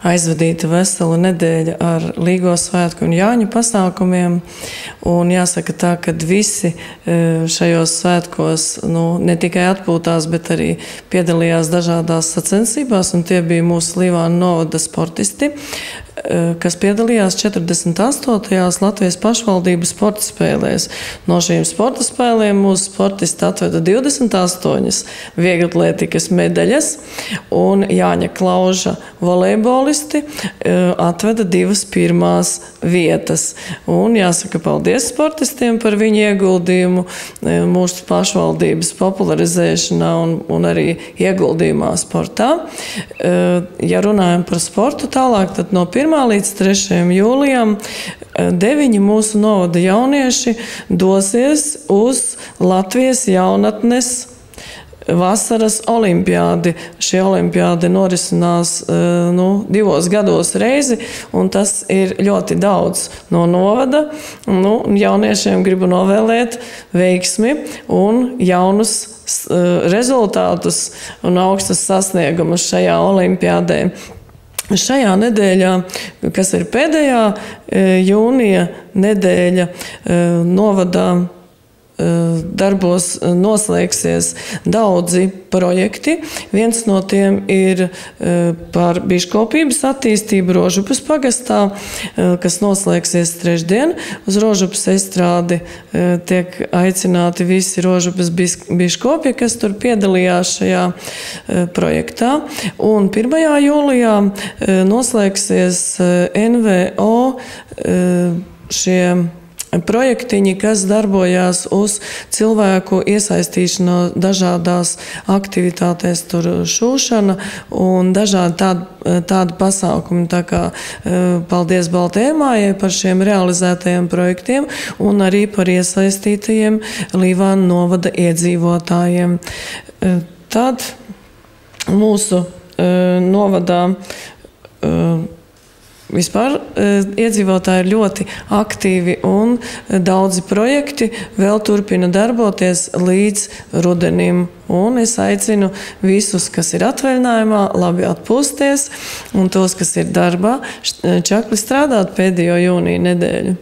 aizvadīta vesela nedēļa ar Līgo svētku un Jāņu pasākumiem. Un jāsaka tā, ka visi šajos svētkos ne tikai atpūtās, bet arī piedalījās dažādās sacensībās, un tie bija mūsu Līvānu novada sportisti, kas piedalījās 48. Latvijas pašvaldības sporta spēlēs. No šīm sporta spēlēm mūsu sportisti atveda 28 vieglatlētikas medaļas, un Jāņa Klauža volejbolisti atveda 2 pirmās vietas. Un jāsaka paldies sportistiem par viņu ieguldījumu mūsu pašvaldības popularizēšanā un arī ieguldījumā sportā. Ja runājam par sportu tālāk, tad no 1. līdz 3. jūlijam 9 mūsu novada jaunieši dosies uz Latvijas jaunatnes vasaras olimpiādi. Šī olimpiāde norisinās 2 gados reizi, un tas ir ļoti daudz no novada. Jauniešiem gribu novēlēt veiksmi un jaunus rezultātus un augstus sasniegumus šajā olimpiādē. Šajā nedēļā, kas ir pēdējā jūnija nedēļa, novadā darbos noslēgsies daudzi projekti. Viens no tiem ir par biškopības attīstību Rožupas pagastā, kas noslēgsies trešdien. Uz Rožupas estrādi tiek aicināti visi Rožupas biškopi, kas tur piedalījās šajā projektā. Un 1. jūlijā noslēgsies NVO šie projektiņi, kas darbojās uz cilvēku iesaistīšanu dažādās aktivitātēs, tur šūšana un dažādi tādi pasākumi. Tā kā paldies Baltējumājai par šiem realizētajiem projektiem un arī par iesaistītajiem Līvānu novada iedzīvotājiem. Tad mūsu novadā vispār iedzīvotāji ir ļoti aktīvi un daudzi projekti vēl turpina darboties līdz rudenim. Un es aicinu visus, kas ir atvaļinājumā, labi atpūsties, un tos, kas ir darbā, čakli strādāt pēdējo jūnija nedēļu.